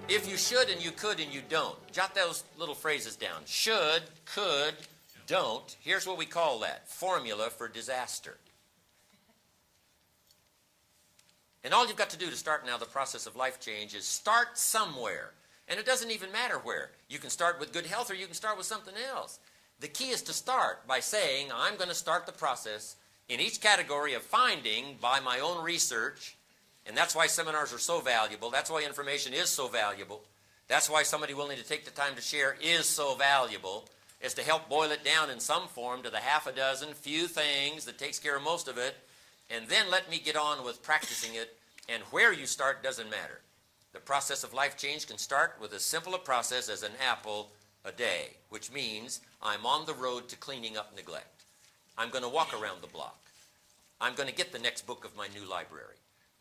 If you should and you could and you don't, jot those little phrases down. Should, could, don't. Here's what we call that. Formula for disaster. And all you've got to do to start now the process of life change is start somewhere. And it doesn't even matter where. You can start with good health or you can start with something else. The key is to start by saying, I'm going to start the process in each category of finding by my own research. And that's why seminars are so valuable. That's why information is so valuable. That's why somebody willing to take the time to share is so valuable, is to help boil it down in some form to the half a dozen few things that takes care of most of it. And then let me get on with practicing it. And where you start doesn't matter. The process of life change can start with as simple a process as an apple a day, which means I'm on the road to cleaning up neglect. I'm going to walk around the block. I'm going to get the next book of my new library.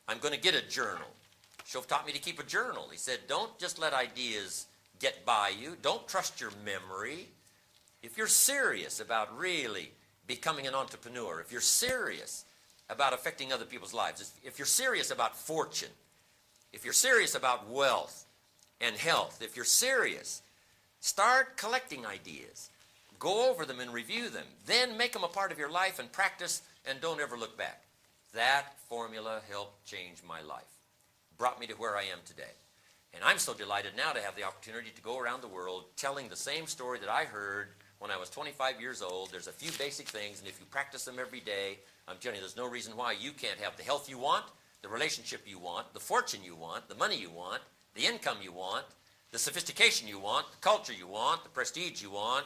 I'm going to get a journal. Shove taught me to keep a journal. He said, don't just let ideas get by you. Don't trust your memory. If you're serious about really becoming an entrepreneur, if you're serious about affecting other people's lives, if you're serious about fortune, if you're serious about wealth and health, if you're serious, start collecting ideas. Go over them and review them. Then make them a part of your life and practice, and don't ever look back. That formula helped change my life. Brought me to where I am today. And I'm so delighted now to have the opportunity to go around the world telling the same story that I heard when I was 25 years old. There's a few basic things, and if you practice them every day, I'm telling you, there's no reason why you can't have the health you want, the relationship you want, the fortune you want, the money you want, the income you want, the sophistication you want, the culture you want, the prestige you want,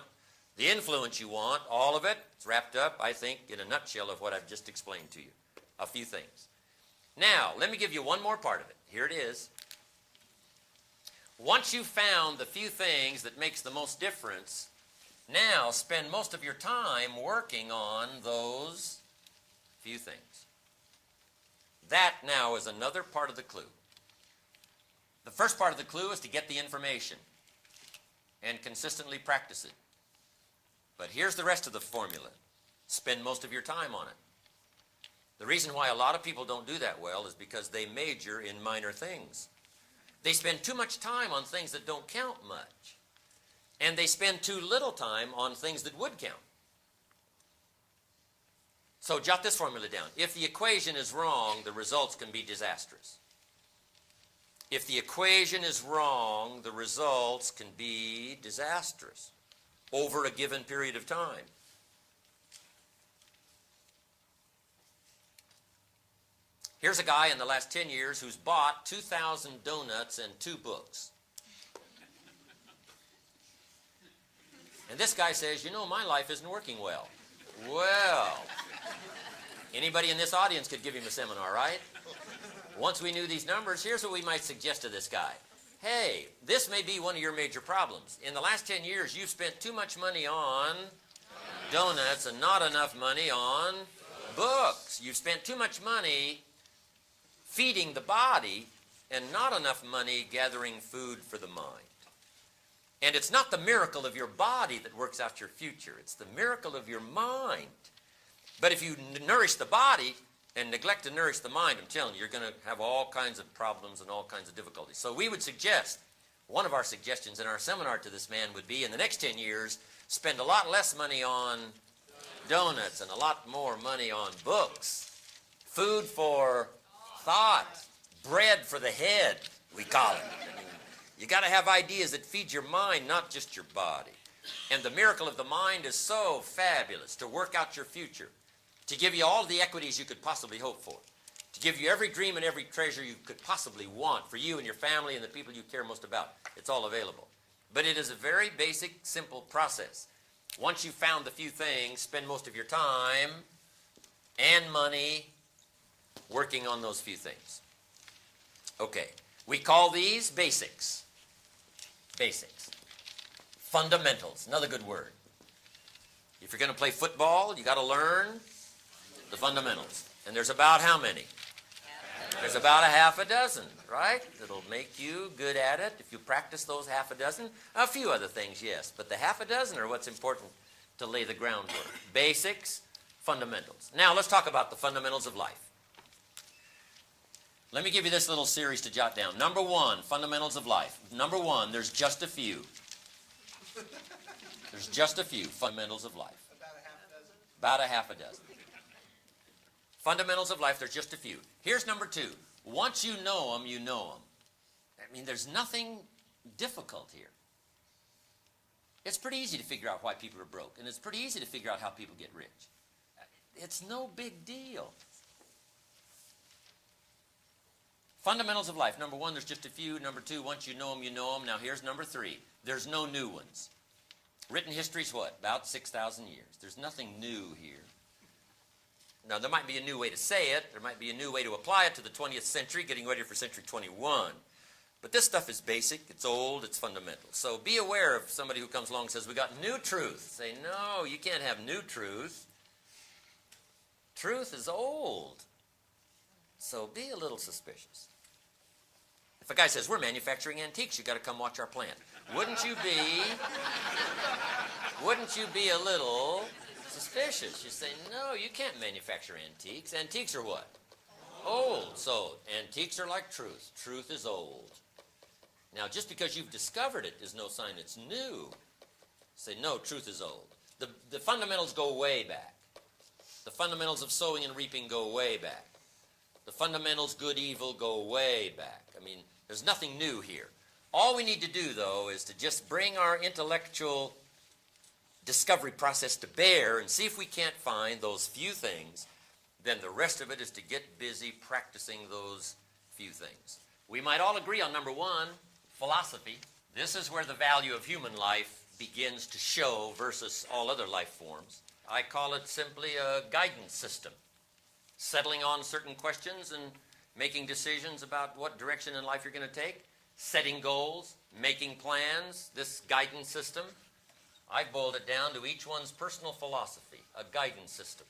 the influence you want, all of it. It's wrapped up, I think, in a nutshell of what I've just explained to you. A few things. Now, let me give you one more part of it. Here it is. Once you've found the few things that makes the most difference, now spend most of your time working on those few things. That now is another part of the clue. The first part of the clue is to get the information and consistently practice it. But here's the rest of the formula. Spend most of your time on it. The reason why a lot of people don't do that well is because they major in minor things. They spend too much time on things that don't count much. And they spend too little time on things that would count. So jot this formula down. If the equation is wrong, the results can be disastrous. If the equation is wrong, the results can be disastrous over a given period of time. Here's a guy in the last 10 years who's bought 2,000 donuts and 2 books. And this guy says, you know, my life isn't working well. Well, anybody in this audience could give him a seminar, right? Once we knew these numbers, here's what we might suggest to this guy. Hey, this may be one of your major problems. In the last 10 years, you've spent too much money on donuts and not enough money on books. You've spent too much money feeding the body and not enough money gathering food for the mind. And it's not the miracle of your body that works out your future. It's the miracle of your mind. But if you nourish the body and neglect to nourish the mind, I'm telling you, you're going to have all kinds of problems and all kinds of difficulties. So we would suggest, one of our suggestions in our seminar to this man would be, in the next 10 years, spend a lot less money on donuts and a lot more money on books. Food for thought. Bread for the head, we call it. You got to have ideas that feed your mind, not just your body. And the miracle of the mind is so fabulous to work out your future, to give you all the equities you could possibly hope for, to give you every dream and every treasure you could possibly want for you and your family and the people you care most about. It's all available. But it is a very basic, simple process. Once you've found the few things, spend most of your time and money working on those few things. Okay, we call these basics. Basics. Fundamentals, another good word. If you're going to play football, you got to learn the fundamentals. And there's about how many? There's about a half a dozen, right? That'll make you good at it if you practice those half a dozen. A few other things, yes, but the half a dozen are what's important to lay the groundwork. Basics, fundamentals. Now let's talk about the fundamentals of life. Let me give you this little series to jot down. Number one, fundamentals of life. Number one, there's just a few. There's just a few fundamentals of life. About a half a dozen? About a half a dozen. Fundamentals of life, there's just a few. Here's number two. Once you know them, you know them. I mean, there's nothing difficult here. It's pretty easy to figure out why people are broke, and it's pretty easy to figure out how people get rich. It's no big deal. Fundamentals of life. Number one, there's just a few. Number two, once you know them, you know them. Now here's number three. There's no new ones. Written history's what? About 6,000 years. There's nothing new here. Now, there might be a new way to say it. There might be a new way to apply it to the 20th century, getting ready for century 21. But this stuff is basic. It's old. It's fundamental. So be aware of somebody who comes along and says, we got new truth. Say, no, you can't have new truth. Truth is old. So be a little suspicious. If a guy says, we're manufacturing antiques, you've got to come watch our plant. Wouldn't you be a little suspicious? You say, no, you can't manufacture antiques. Antiques are what? Old. So antiques are like truth. Truth is old. Now, just because you've discovered it is no sign it's new. Say, no, truth is old. The fundamentals go way back. The fundamentals of sowing and reaping go way back. The fundamentals, good, evil, go way back. I mean, there's nothing new here. All we need to do, though, is to just bring our intellectual discovery process to bear and see if we can't find those few things. Then the rest of it is to get busy practicing those few things. We might all agree on number one, philosophy. This is where the value of human life begins to show versus all other life forms. I call it simply a guidance system. Settling on certain questions and making decisions about what direction in life you're going to take. Setting goals, making plans, this guidance system. I've boiled it down to each one's personal philosophy, a guidance system.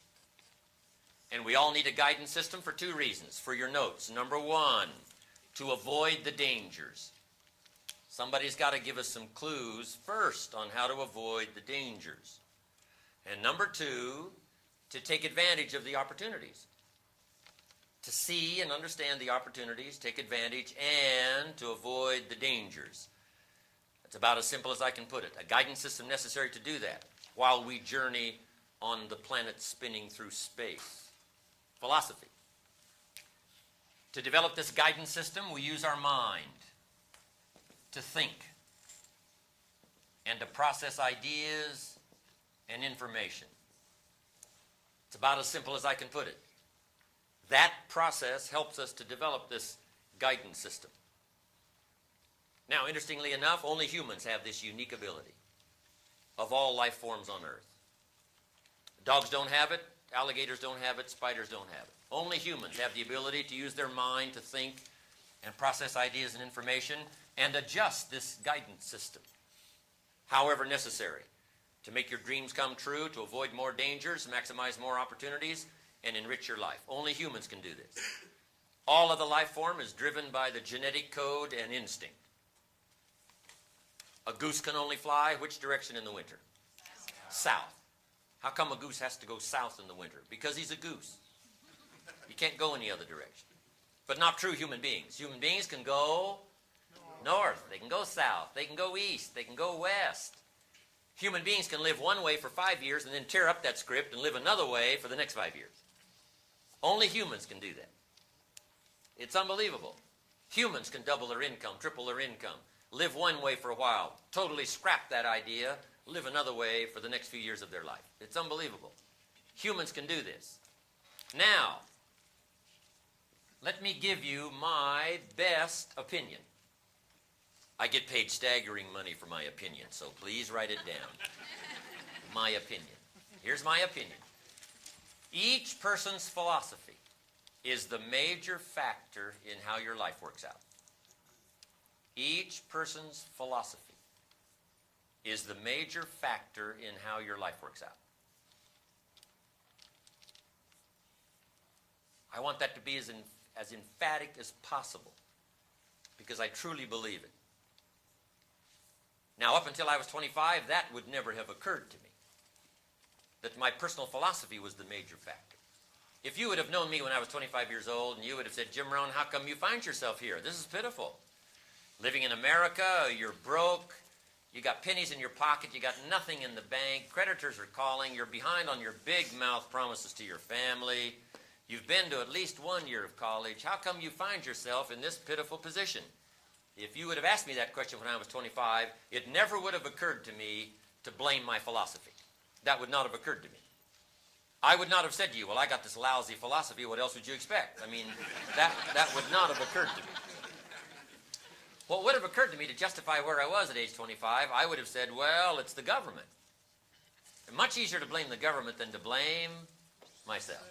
And we all need a guidance system for two reasons. For your notes, number one, to avoid the dangers. Somebody's got to give us some clues first on how to avoid the dangers. And number two, to take advantage of the opportunities. To see and understand the opportunities, take advantage, and to avoid the dangers. It's about as simple as I can put it. A guidance system necessary to do that while we journey on the planet spinning through space. Philosophy. To develop this guidance system, we use our mind to think and to process ideas and information. It's about as simple as I can put it. That process helps us to develop this guidance system. Now, interestingly enough, only humans have this unique ability of all life forms on Earth. Dogs don't have it, alligators don't have it, spiders don't have it. Only humans have the ability to use their mind to think and process ideas and information and adjust this guidance system, however necessary, to make your dreams come true, to avoid more dangers, maximize more opportunities, and enrich your life. Only humans can do this. All of the life form is driven by the genetic code and instinct. A goose can only fly which direction in the winter? South. How come a goose has to go south in the winter? Because he's a goose. He can't go any other direction. But not true human beings. Human beings can go north. They can go south. They can go east. They can go west. Human beings can live one way for 5 years and then tear up that script and live another way for the next 5 years. Only humans can do that. It's unbelievable. Humans can double their income, triple their income, live one way for a while, totally scrap that idea, live another way for the next few years of their life. It's unbelievable. Humans can do this. Now, let me give you my best opinion. I get paid staggering money for my opinion, so please write it down. My opinion. Here's my opinion. Each person's philosophy is the major factor in how your life works out. Each person's philosophy is the major factor in how your life works out. I want that to be as emphatic as possible because I truly believe it. Now, up until I was 25, that would never have occurred to me, that my personal philosophy was the major factor. If you would have known me when I was 25 years old and you would have said, Jim Rohn, how come you find yourself here? This is pitiful. Living in America, you're broke, you got pennies in your pocket, you got nothing in the bank, creditors are calling, you're behind on your big mouth promises to your family, you've been to at least 1 year of college, how come you find yourself in this pitiful position? If you would have asked me that question when I was 25, it never would have occurred to me to blame my philosophy. That would not have occurred to me. I would not have said to you, well, I got this lousy philosophy, what else would you expect? I mean, that would not have occurred to me. What would have occurred to me to justify where I was at age 25, I would have said, well, it's the government. It's much easier to blame the government than to blame myself.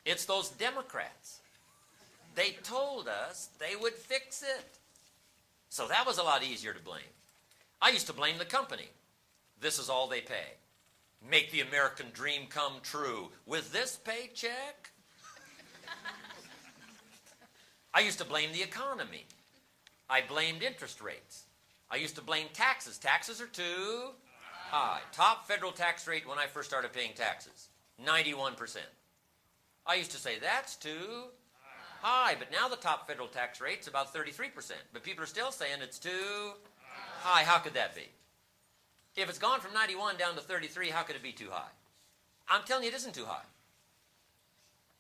It's those Democrats. They told us they would fix it. So that was a lot easier to blame. I used to blame the company. This is all they pay. Make the American dream come true with this paycheck. I used to blame the economy. I blamed interest rates. I used to blame taxes. Taxes are too high. Top federal tax rate when I first started paying taxes, 91%. I used to say, that's too high. But now the top federal tax rate's about 33%. But people are still saying it's too high. How could that be? If it's gone from 91 down to 33, how could it be too high? I'm telling you, it isn't too high.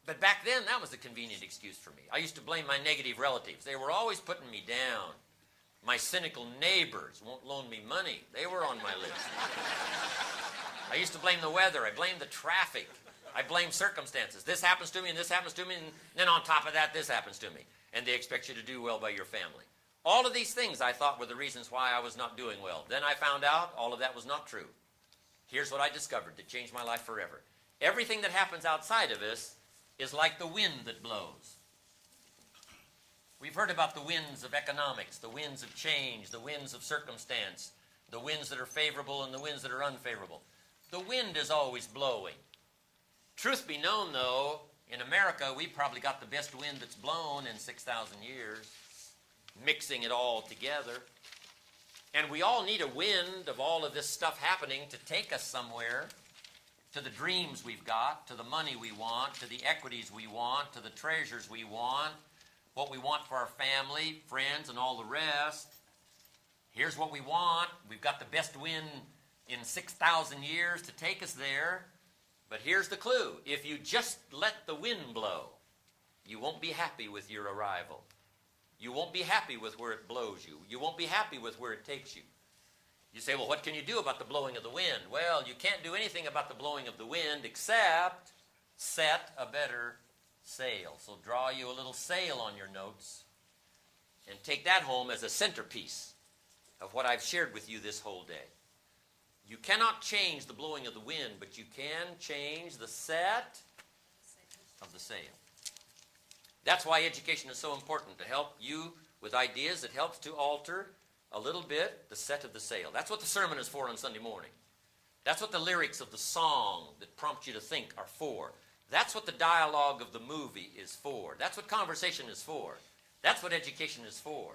But back then, that was a convenient excuse for me. I used to blame my negative relatives. They were always putting me down. My cynical neighbors won't loan me money. They were on my list. I used to blame the weather. I blamed the traffic. I blamed circumstances. This happens to me, and this happens to me, and then on top of that, this happens to me. And they expect you to do well by your family. All of these things I thought were the reasons why I was not doing well. Then I found out all of that was not true. Here's what I discovered that changed my life forever. Everything that happens outside of us is like the wind that blows. We've heard about the winds of economics, the winds of change, the winds of circumstance, the winds that are favorable and the winds that are unfavorable. The wind is always blowing. Truth be known, though, in America, we've probably got the best wind that's blown in 6,000 years, mixing it all together. And we all need a wind of all of this stuff happening to take us somewhere, to the dreams we've got, to the money we want, to the equities we want, to the treasures we want, what we want for our family, friends, and all the rest. Here's what we want. We've got the best wind in 6,000 years to take us there. But here's the clue. If you just let the wind blow, you won't be happy with your arrival. You won't be happy with where it blows you. You won't be happy with where it takes you. You say, well, what can you do about the blowing of the wind? Well, you can't do anything about the blowing of the wind except set a better sail. So draw you a little sail on your notes and take that home as a centerpiece of what I've shared with you this whole day. You cannot change the blowing of the wind, but you can change the set of the sail. That's why education is so important, to help you with ideas. It helps to alter a little bit the set of the sail. That's what the sermon is for on Sunday morning. That's what the lyrics of the song that prompt you to think are for. That's what the dialogue of the movie is for. That's what conversation is for. That's what education is for.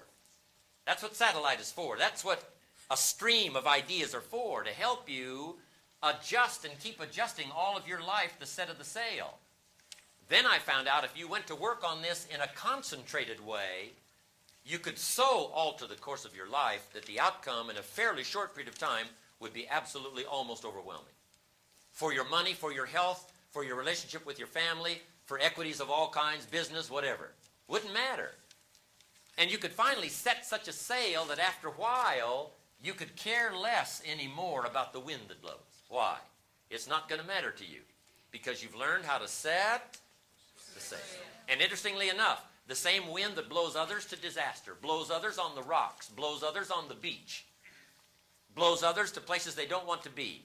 That's what satellite is for. That's what a stream of ideas are for, to help you adjust and keep adjusting all of your life the set of the sail. Then I found out if you went to work on this in a concentrated way, you could so alter the course of your life that the outcome in a fairly short period of time would be absolutely almost overwhelming. For your money, for your health, for your relationship with your family, for equities of all kinds, business, whatever. Wouldn't matter. And you could finally set such a sail that after a while, you could care less anymore about the wind that blows. Why? It's not going to matter to you because you've learned how to set the sail. And interestingly enough, the same wind that blows others to disaster, blows others on the rocks, blows others on the beach, blows others to places they don't want to be.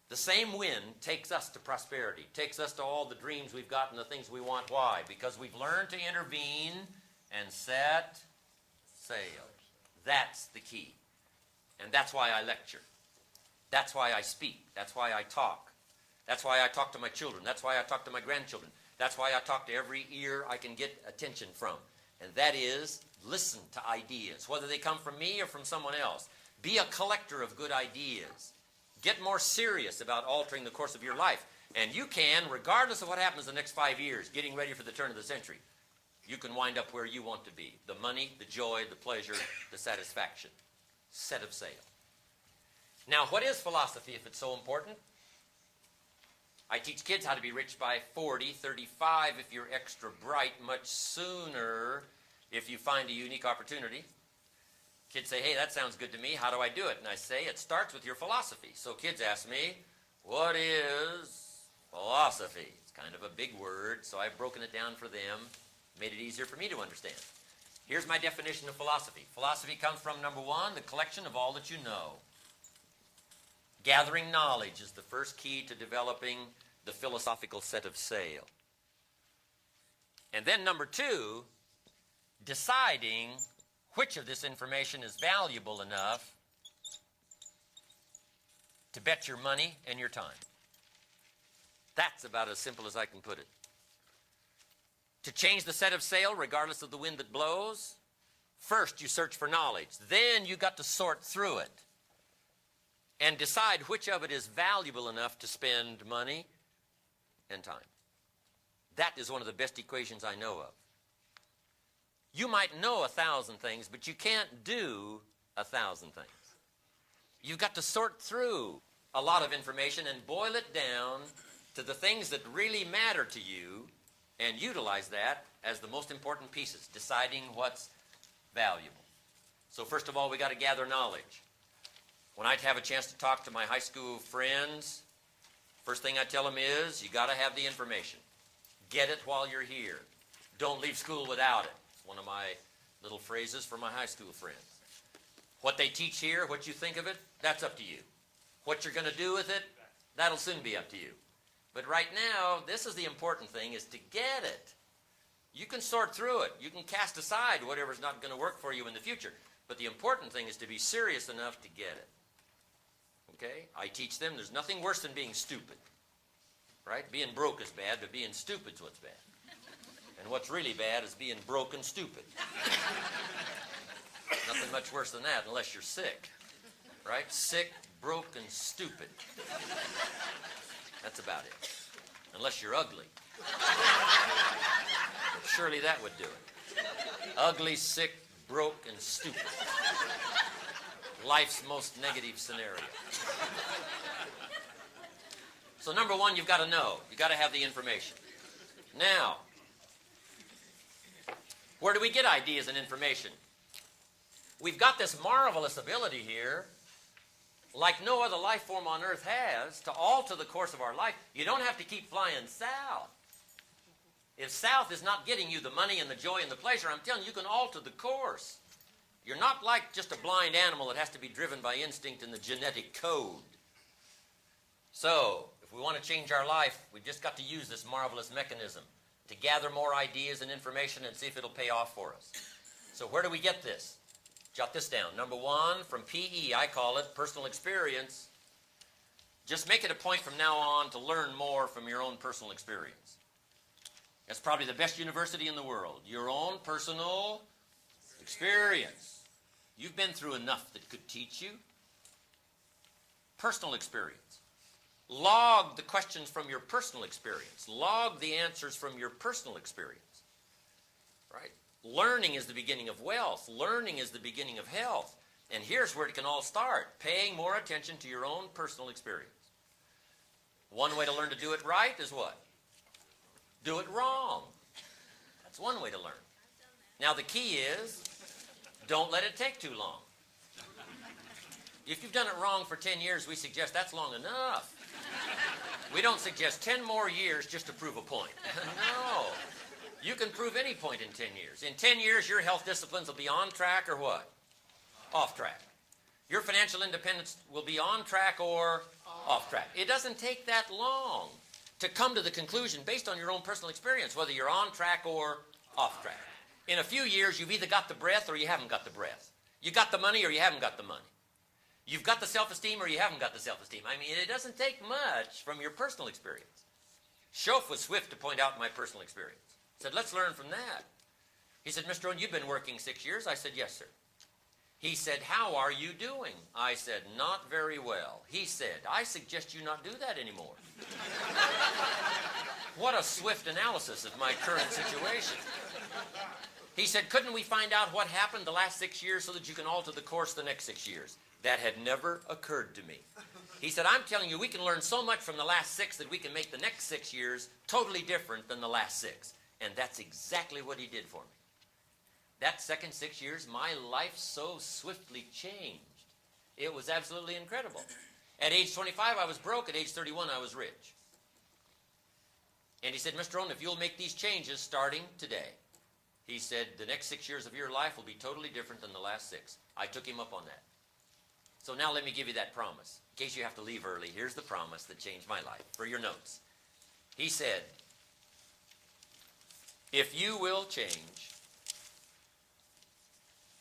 The same wind takes us to prosperity, takes us to all the dreams we've got and the things we want. Why? Because we've learned to intervene and set sail. That's the key. And that's why I lecture. That's why I speak. That's why I talk. That's why I talk to my children. That's why I talk to my grandchildren. That's why I talk to every ear I can get attention from. And that is, listen to ideas, whether they come from me or from someone else. Be a collector of good ideas. Get more serious about altering the course of your life. And you can, regardless of what happens the next 5 years, getting ready for the turn of the century, you can wind up where you want to be. The money, the joy, the pleasure, the satisfaction. Set of sail. Now, what is philosophy if it's so important? I teach kids how to be rich by 40, 35 if you're extra bright, much sooner if you find a unique opportunity. Kids say, hey, that sounds good to me. How do I do it? And I say, it starts with your philosophy. So kids ask me, what is philosophy? It's kind of a big word, so I've broken it down for them, made it easier for me to understand. Here's my definition of philosophy. Philosophy comes from, number one, the collection of all that you know. Gathering knowledge is the first key to developing the philosophical set of sail. And then number two, deciding which of this information is valuable enough to bet your money and your time. That's about as simple as I can put it. To change the set of sail, regardless of the wind that blows, first you search for knowledge. Then you got to sort through it and decide which of it is valuable enough to spend money and time. That is one of the best equations I know of. You might know 1,000 things, but you can't do 1,000 things. You've got to sort through a lot of information and boil it down to the things that really matter to you and utilize that as the most important pieces, deciding what's valuable. So first of all, we got to gather knowledge. When I have a chance to talk to my high school friends, first thing I tell them is, you got to have the information. Get it while you're here. Don't leave school without it. It's one of my little phrases for my high school friends. What they teach here, what you think of it, that's up to you. What you're going to do with it, that'll soon be up to you. But right now, this is the important thing, is to get it. You can sort through it. You can cast aside whatever's not going to work for you in the future. But the important thing is to be serious enough to get it. Okay? I teach them there's nothing worse than being stupid. Right? Being broke is bad, but being stupid's what's bad. And what's really bad is being broke and stupid. Nothing much worse than that unless you're sick. Right? Sick, broke, and stupid. That's about it. Unless you're ugly. But surely that would do it. Ugly, sick, broke, and stupid. Life's most negative scenario. So number one, you've got to know. You've got to have the information. Now, where do we get ideas and information? We've got this marvelous ability here, like no other life form on earth has, to alter the course of our life. You don't have to keep flying south. If south is not getting you the money and the joy and the pleasure, I'm telling you, you can alter the course. You're not like just a blind animal that has to be driven by instinct and the genetic code. So, if we want to change our life, we've just got to use this marvelous mechanism to gather more ideas and information and see if it'll pay off for us. So where do we get this? Jot this down. Number one, from PE, I call it personal experience. Just make it a point from now on to learn more from your own personal experience. That's probably the best university in the world. Your own personal experience. You've been through enough that could teach you. Personal experience. Log the questions from your personal experience. Log the answers from your personal experience. Right? Learning is the beginning of wealth. Learning is the beginning of health. And here's where it can all start. Paying more attention to your own personal experience. One way to learn to do it right is what? Do it wrong. That's one way to learn. Now the key is, don't let it take too long. If you've done it wrong for 10 years, we suggest that's long enough. We don't suggest 10 more years just to prove a point. No. You can prove any point in 10 years. In 10 years, your health disciplines will be on track or what? Off track. Your financial independence will be on track or off track. It doesn't take that long to come to the conclusion based on your own personal experience, whether you're on track or off track. In a few years, you've either got the breath or you haven't got the breath. You got the money or you haven't got the money. You've got the self-esteem or you haven't got the self-esteem. I mean, it doesn't take much from your personal experience. Schoaf was swift to point out my personal experience. He said, let's learn from that. He said, Mr. Owen, you've been working 6 years. I said, yes, sir. He said, how are you doing? I said, not very well. He said, I suggest you not do that anymore. What a swift analysis of my current situation. He said, couldn't we find out what happened the last 6 years so that you can alter the course the next 6 years? That had never occurred to me. He said, I'm telling you, we can learn so much from the last 6 that we can make the next 6 years totally different than the last 6. And that's exactly what he did for me. That second 6 years, my life so swiftly changed. It was absolutely incredible. At age 25, I was broke. At age 31, I was rich. And he said, Mr. Rohn, if you'll make these changes starting today, he said, the next 6 years of your life will be totally different than the last 6. I took him up on that. So now let me give you that promise. In case you have to leave early, here's the promise that changed my life for your notes. He said, if you will change,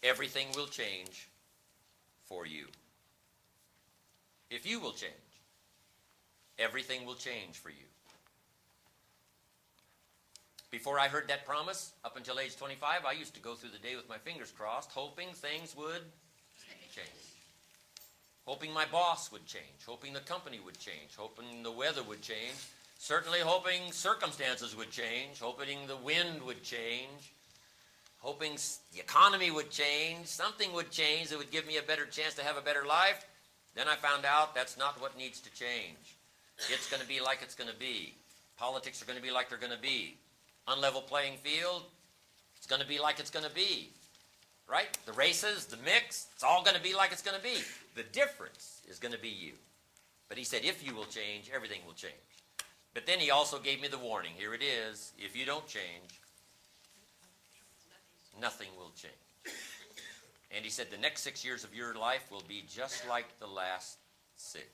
everything will change for you. If you will change, everything will change for you. Before I heard that promise, up until age 25, I used to go through the day with my fingers crossed, hoping things would change. Hoping my boss would change, hoping the company would change, hoping the weather would change, certainly hoping circumstances would change, hoping the wind would change, hoping the economy would change, something would change that would give me a better chance to have a better life. Then I found out that's not what needs to change. It's going to be like it's going to be. Politics are going to be like they're going to be. Unlevel playing field, it's going to be like it's going to be. Right? The races, the mix, it's all going to be like it's going to be. The difference is going to be you. But he said, if you will change, everything will change. But then he also gave me the warning. Here it is. If you don't change, nothing will change. And he said, the next 6 years of your life will be just like the last 6.